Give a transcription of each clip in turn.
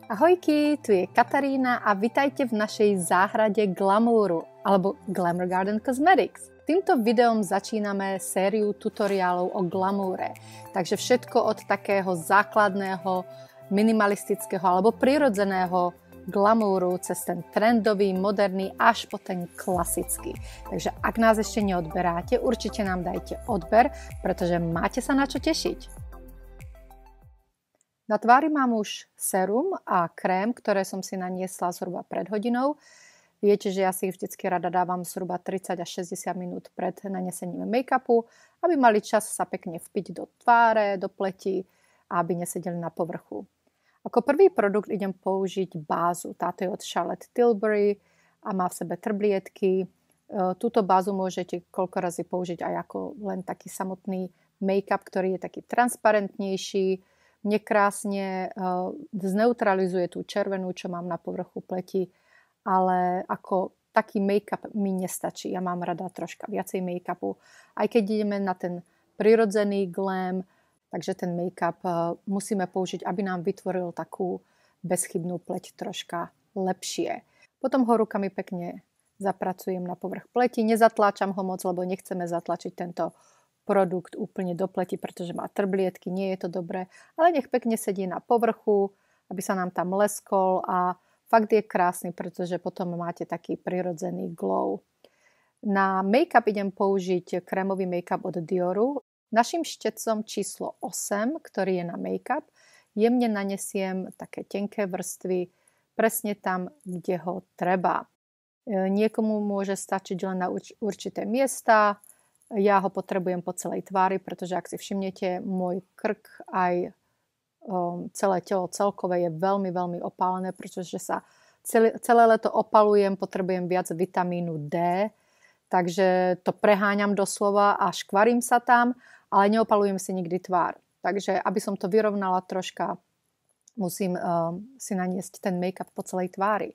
Ahojky, tu je Katarína a vitajte v našej záhrade glamouru alebo Glamour Garden Cosmetics. Týmto videom začíname sériu tutoriálov o glamoure, takže všetko od takého základného, minimalistického alebo prirodzeného glamouru cez ten trendový, moderný až po ten klasický. Takže ak nás ešte neodberáte, určite nám dajte odber, pretože máte sa na čo tešiť. Na tvári mám už serum a krém, ktoré som si naniesla zhruba pred hodinou. Viete, že ja si ich vždycky rada dávam zhruba 30 až 60 minút pred nanesením make-upu, aby mali čas sa pekne vpiť do tváre, do pleti a aby nesedeli na povrchu. Ako prvý produkt idem použiť bázu. Táto je od Charlotte Tilbury a má v sebe trblietky. Túto bázu môžete koľko razy použiť aj ako len taký samotný make-up, ktorý je taký transparentnejší, nekrásne zneutralizuje tú červenú, čo mám na povrchu pleti, ale ako taký make-up mi nestačí. Ja mám rada troška viacej make-upu. Aj keď ideme na ten prirodzený glam, takže ten make-up musíme použiť, aby nám vytvoril takú bezchybnú pleť troška lepšie. Potom ho rukami pekne zapracujem na povrch pleti. Nezatláčam ho moc, lebo nechceme zatlačiť tento produkt úplne do pleti, pretože má trblietky, nie je to dobré, ale nech pekne sedí na povrchu, aby sa nám tam leskol a fakt je krásny, pretože potom máte taký prirodzený glow. Na make-up idem použiť krémový make-up od Dioru. Naším štecom číslo 8, ktorý je na make-up, jemne nanesiem také tenké vrstvy presne tam, kde ho treba. Niekomu môže stačiť len na určité miesta. Ja ho potrebujem po celej tvári, pretože ak si všimnete, môj krk aj celé telo celkové je veľmi, veľmi opálené, pretože sa celé leto opalujem, potrebujem viac vitamínu D, takže to preháňam doslova a škvarím sa tam, ale neopalujem si nikdy tvár. Takže aby som to vyrovnala troška, musím si naniesť ten make-up po celej tvári.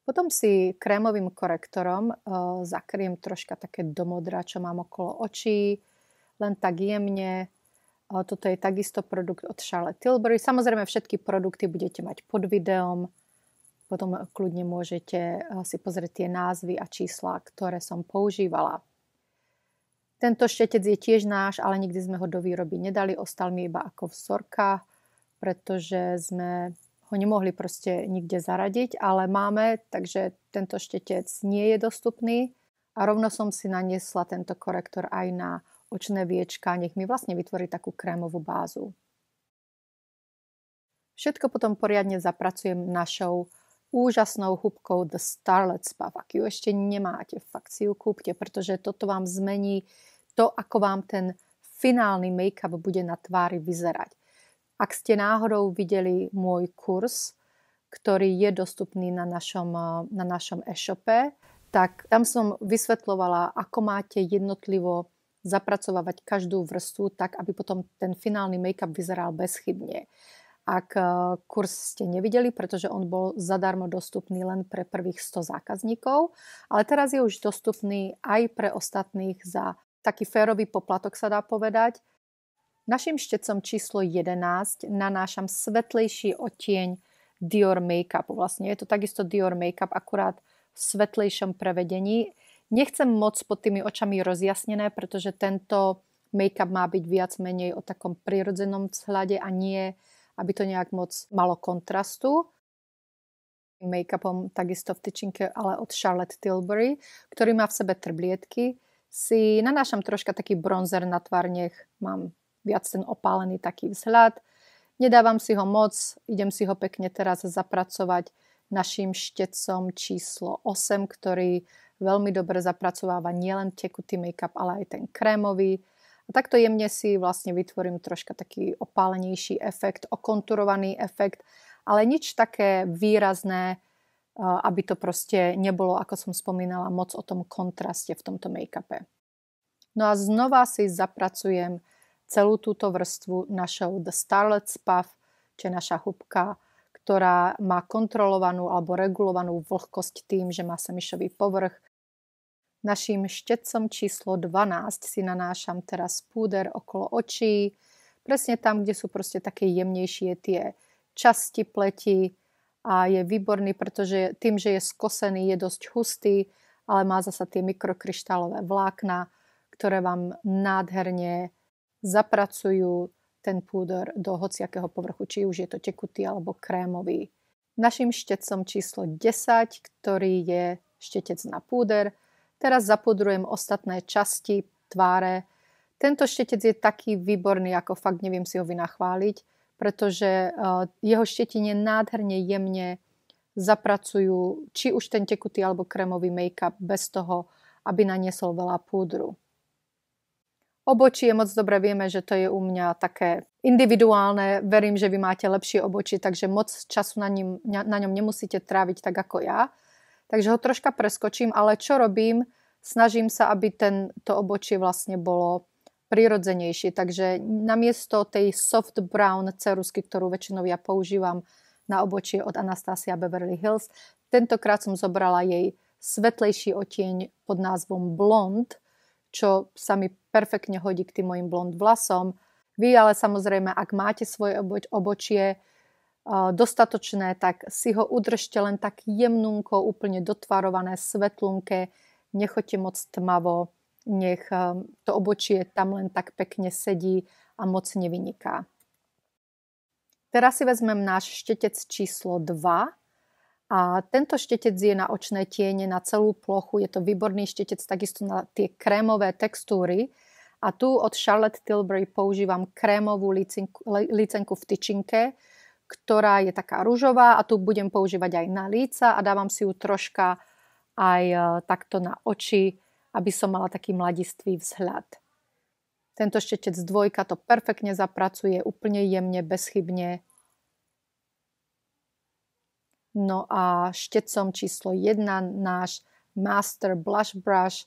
Potom si krémovým korektorom zakriem troška také do modra, čo mám okolo očí, len tak jemne. Toto je takisto produkt od Charlotte Tilbury. Samozrejme všetky produkty budete mať pod videom. Potom kľudne môžete si pozrieť tie názvy a čísla, ktoré som používala. Tento štetec je tiež náš, ale nikdy sme ho do výroby nedali. Ostal mi iba ako vzorka, pretože sme ho nemohli proste nikde zaradiť, ale máme, takže tento štetec nie je dostupný a rovno som si naniesla tento korektor aj na očné viečka, nech mi vlastne vytvorí takú krémovú bázu. Všetko potom poriadne zapracujem našou úžasnou húbkou The Starlet Spa. Ak ju ešte nemáte, fakt si ju kúpte, pretože toto vám zmení to, ako vám ten finálny make-up bude na tvári vyzerať. Ak ste náhodou videli môj kurz, ktorý je dostupný na našom e-shope, tak tam som vysvetľovala, ako máte jednotlivo zapracovávať každú vrstvu tak, aby potom ten finálny make-up vyzeral bezchybne. Ak kurz ste nevideli, pretože on bol zadarmo dostupný len pre prvých 100 zákazníkov, ale teraz je už dostupný aj pre ostatných za taký férový poplatok, sa dá povedať. Naším štecom číslo 11 nanášam svetlejší odtieň Dior make-upu. Vlastne je to takisto Dior make-up, akurát v svetlejšom prevedení. Nechcem moc pod tými očami rozjasnené, pretože tento make-up má byť viac menej o takom prirodzenom vzhľade a nie, aby to nejak moc malo kontrastu. Make-upom takisto v tyčinke, ale od Charlotte Tilbury, ktorý má v sebe trblietky, si nanášam troška taký bronzer na tvár, nech mám viac ten opálený taký vzhľad. Nedávam si ho moc, idem si ho pekne teraz zapracovať našim štecom číslo 8, ktorý veľmi dobre zapracováva nielen tekutý make-up, ale aj ten krémový. A takto jemne si vlastne vytvorím troška taký opálenejší efekt, okonturovaný efekt, ale nič také výrazné, aby to proste nebolo, ako som spomínala, moc o tom kontraste v tomto make-upe. No a znova si zapracujem celú túto vrstvu našou The Starlet Spa, čo je naša húbka, ktorá má kontrolovanú alebo regulovanú vlhkosť tým, že má semišový povrch. Naším štecom číslo 12 si nanášam teraz púder okolo očí, presne tam, kde sú proste také jemnejšie tie časti pleti a je výborný, pretože tým, že je skosený, je dosť hustý, ale má zasa tie mikrokryštálové vlákna, ktoré vám nádherne zapracujú ten púder do hociakého povrchu, či už je to tekutý alebo krémový. Našim štecom číslo 10, ktorý je štetec na púder. Teraz zapudrujem ostatné časti tváre. Tento štetec je taký výborný, ako fakt neviem si ho vynachváliť, pretože jeho štetine nádherne jemne zapracujú či už ten tekutý alebo krémový make-up bez toho, aby naniesol veľa púdru. Obočie moc dobre vieme, že to je u mňa také individuálne. Verím, že vy máte lepšie obočie, takže moc času na ňom nemusíte tráviť tak ako ja. Takže ho troška preskočím, ale čo robím? Snažím sa, aby to obočie vlastne bolo prirodzenejšie. Takže namiesto tej soft brown ceruzky, ktorú väčšinou ja používam na obočie od Anastasia Beverly Hills, tentokrát som zobrala jej svetlejší odtieň pod názvom Blond, čo sa mi perfektne hodí k tým mojim blond vlasom. Vy ale samozrejme, ak máte svoje obočie dostatočné, tak si ho udržte len tak jemnúnko, úplne dotvarované, svetlunké, nechoďte moc tmavo, nech to obočie tam len tak pekne sedí a moc nevyniká. Teraz si vezmem náš štetec číslo 2. A tento štetec je na očné tiene, na celú plochu. Je to výborný štetec takisto na tie krémové textúry. A tu od Charlotte Tilbury používam krémovú lícenku v tyčinke, ktorá je taká ružová a tu budem používať aj na líca a dávam si ju troška aj takto na oči, aby som mala taký mladistvý vzhľad. Tento štetec 2 to perfektne zapracuje, úplne jemne, bezchybne. No a štecom číslo 1, náš Master Blush Brush,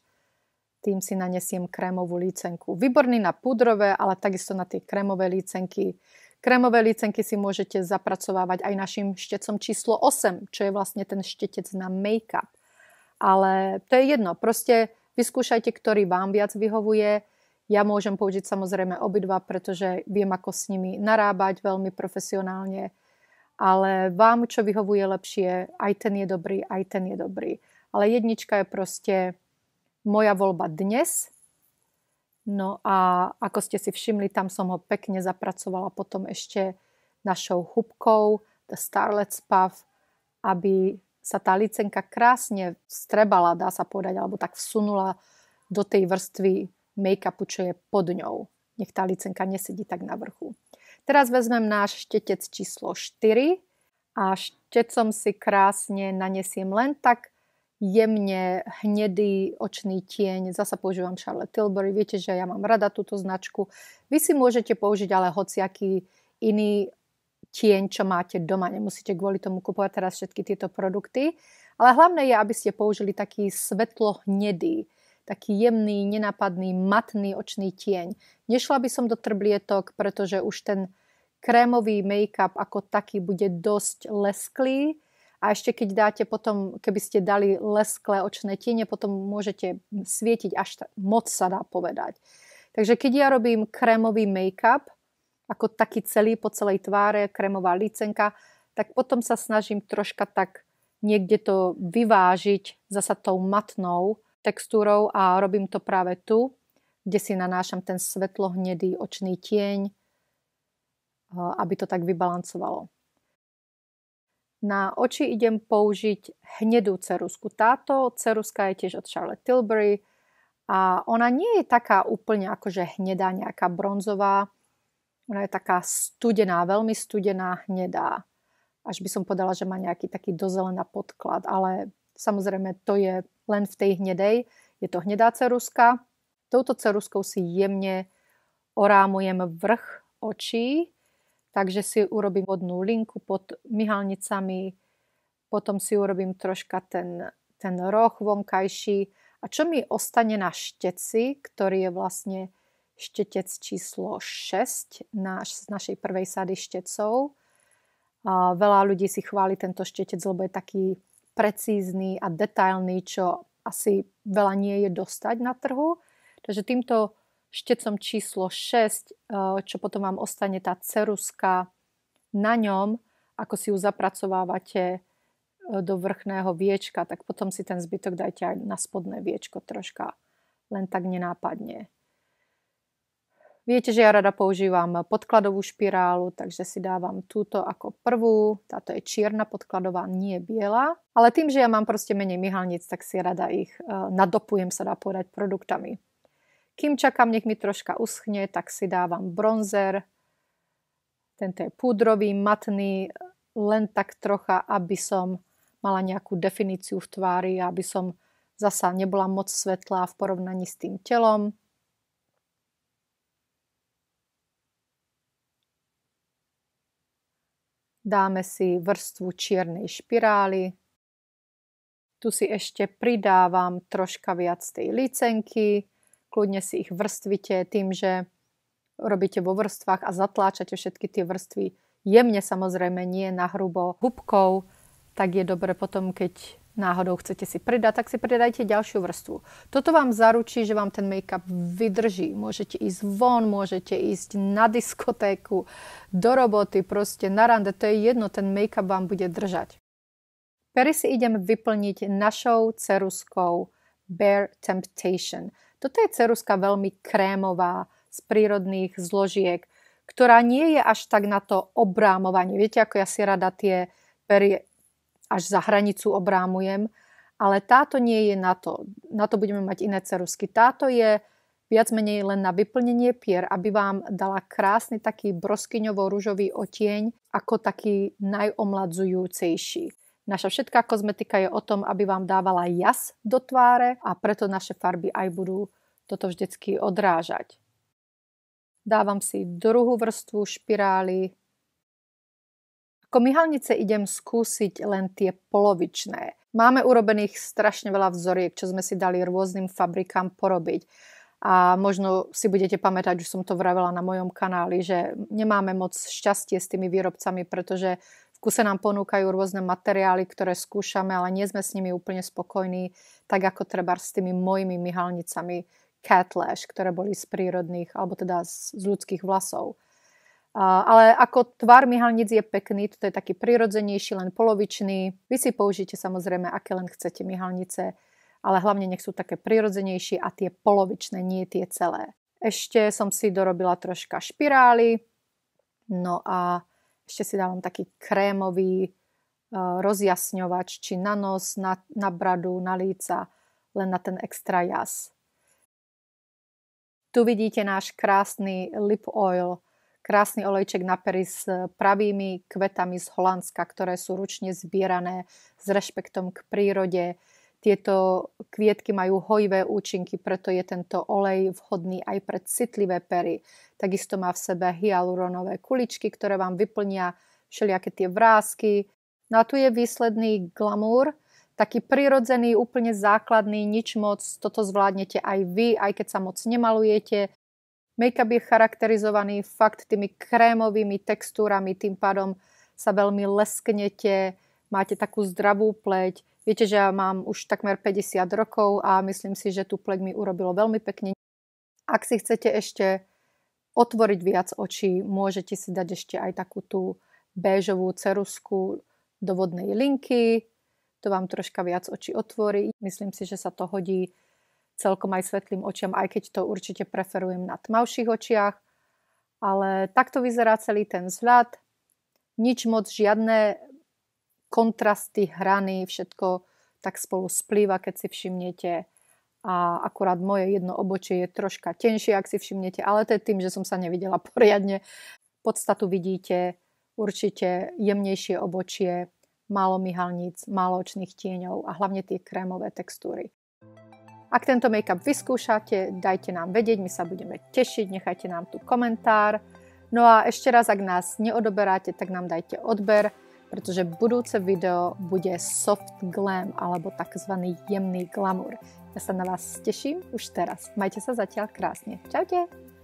tým si nanesiem krémovú lícenku. Výborný na púdrové, ale takisto na tie krémové lícenky. Krémové lícenky si môžete zapracovávať aj našim štecom číslo 8, čo je vlastne ten štetec na make-up. Ale to je jedno, proste vyskúšajte, ktorý vám viac vyhovuje. Ja môžem použiť samozrejme obidva, pretože viem, ako s nimi narábať veľmi profesionálne. Ale vám, čo vyhovuje lepšie, aj ten je dobrý, aj ten je dobrý. Ale jednička je proste moja voľba dnes. No a ako ste si všimli, tam som ho pekne zapracovala potom ešte našou hubkou The Starlet's Puff, aby sa tá licenka krásne vstrebala, dá sa povedať, alebo tak vsunula do tej vrstvy make-upu, čo je pod ňou. Nech tá licenka nesedí tak na vrchu. Teraz vezmem náš štetec číslo 4 a štecom si krásne nanesiem len tak jemne hnedý očný tieň. Zasa používam Charlotte Tilbury. Viete, že ja mám rada túto značku. Vy si môžete použiť ale hociaký iný tieň, čo máte doma. Nemusíte kvôli tomu kupovať teraz všetky tieto produkty. Ale hlavné je, aby ste použili taký svetlo hnedý, taký jemný, nenápadný, matný očný tieň. Nešla by som do trblietok, pretože už ten krémový make-up ako taký bude dosť lesklý. A ešte keď dáte potom, keby ste dali lesklé očné tiene, potom môžete svietiť až moc, sa dá povedať. Takže keď ja robím krémový make-up, ako taký celý po celej tváre, krémová lícenka, tak potom sa snažím troška tak niekde to vyvážiť zasa tou matnou textúrou a robím to práve tu, kde si nanášam ten svetlo-hnedý očný tieň, aby to tak vybalancovalo. Na oči idem použiť hnedú ceruzku. Táto ceruzka je tiež od Charlotte Tilbury a ona nie je taká úplne akože hnedá, nejaká bronzová. Ona je taká studená, veľmi studená, hnedá. Až by som povedala, že má nejaký taký dozelená podklad, ale samozrejme to je len v tej hnedej. Je to hnedá ceruzka. Touto ceruzkou si jemne orámujem vrch očí, takže si urobím vodnú linku pod myhalnicami, potom si urobím troška ten roh vonkajší. A čo mi ostane na šteci, ktorý je vlastne štetec číslo 6 z našej prvej sady štecov. A veľa ľudí si chváli tento štetec, lebo je taký precízny a detailný, čo asi veľa nie je dostať na trhu. Takže týmto štecom číslo 6, čo potom vám ostane tá ceruzka na ňom ako si ju zapracovávate do vrchného viečka, tak potom si ten zbytok dajte aj na spodné viečko troška, len tak nenápadne. Viete, že ja rada používam podkladovú špirálu, takže si dávam túto ako prvú. Táto je čierna podkladová, nie biela. Ale tým, že ja mám proste menej myhalníc, tak si rada ich nadopujem, sa dá povedať, produktami. Kým čakám, nech mi troška uschne, tak si dávam bronzer. Tento je púdrový, matný, len tak trocha, aby som mala nejakú definíciu v tvári, aby som zasa nebola moc svetlá v porovnaní s tým telom. Dáme si vrstvu čiernej špirály. Tu si ešte pridávam troška viac tej licenky. Kľudne si ich vrstvite tým, že robíte vo vrstvách a zatláčate všetky tie vrstvy jemne, samozrejme, nie nahrubo hubkou, tak je dobre potom, keď náhodou chcete si pridať, tak si pridajte ďalšiu vrstvu. Toto vám zaručí, že vám ten make-up vydrží. Môžete ísť von, môžete ísť na diskotéku, do roboty, proste na rande, to je jedno, ten make-up vám bude držať. Pery si idem vyplniť našou ceruskou Bare Temptation. Toto je ceruska veľmi krémová, z prírodných zložiek, ktorá nie je až tak na to obrámovanie. Viete, ako ja si rada tie pery až za hranicu obrámujem, ale táto nie je na to. Na to budeme mať iné cerusky. Táto je viac menej len na vyplnenie pier, aby vám dala krásny taký broskyňovo-ružový odtieň ako taký najomladzujúcejší. Naša všetká kozmetika je o tom, aby vám dávala jas do tváre a preto naše farby aj budú toto vždycky odrážať. Dávam si druhú vrstvu špirály. Ako myhalnice idem skúsiť len tie polovičné. Máme urobených strašne veľa vzoriek, čo sme si dali rôznym fabrikám porobiť. A možno si budete pamätať, už som to vravela na mojom kanáli, že nemáme moc šťastie s tými výrobcami, pretože v kuse nám ponúkajú rôzne materiály, ktoré skúšame, ale nie sme s nimi úplne spokojní, tak ako treba s tými mojimi myhalnicami Cat Lash, ktoré boli z prírodných, alebo teda z ľudských vlasov. Ale ako tvar myhalnic je pekný, toto je taký prirodzenejší, len polovičný. Vy si použijte samozrejme, aké len chcete myhalnice, ale hlavne nech sú také prirodzenejšie a tie polovičné, nie tie celé. Ešte som si dorobila troška špirály, no a ešte si dávam taký krémový rozjasňovač, či na nos, na bradu, na líca, len na ten extra jas. Tu vidíte náš krásny lip oil, krásny olejček na pery s pravými kvetami z Holandska, ktoré sú ručne zbierané s rešpektom k prírode. Tieto kvietky majú hojivé účinky, preto je tento olej vhodný aj pre citlivé pery. Takisto má v sebe hyaluronové kuličky, ktoré vám vyplnia všelijaké tie vrásky. No a tu je výsledný glamour, taký prirodzený, úplne základný, nič moc. Toto zvládnete aj vy, aj keď sa moc nemalujete. Make-up je charakterizovaný fakt tými krémovými textúrami, tým pádom sa veľmi lesknete, máte takú zdravú pleť. Viete, že ja mám už takmer 50 rokov a myslím si, že tú pleť mi urobilo veľmi pekne. Ak si chcete ešte otvoriť viac očí, môžete si dať ešte aj takú tú béžovú cerusku do vodnej linky. To vám troška viac očí otvorí. Myslím si, že sa to hodí celkom aj svetlým očiam, aj keď to určite preferujem na tmavších očiach. Ale takto vyzerá celý ten vzhľad. Nič moc, žiadne kontrasty, hrany, všetko tak spolu splýva, keď si všimnete. A akurát moje jedno obočie je troška tenšie, ak si všimnete, ale to je tým, že som sa nevidela poriadne. Podstatu vidíte, určite jemnejšie obočie, málo myhalníc, málo očných tieňov a hlavne tie krémové textúry. Ak tento make-up vyskúšate, dajte nám vedieť, my sa budeme tešiť, nechajte nám tu komentár. No a ešte raz, ak nás neodoberáte, tak nám dajte odber, pretože budúce video bude soft glam, alebo takzvaný jemný glamour. Ja sa na vás teším už teraz. Majte sa zatiaľ krásne. Čaute!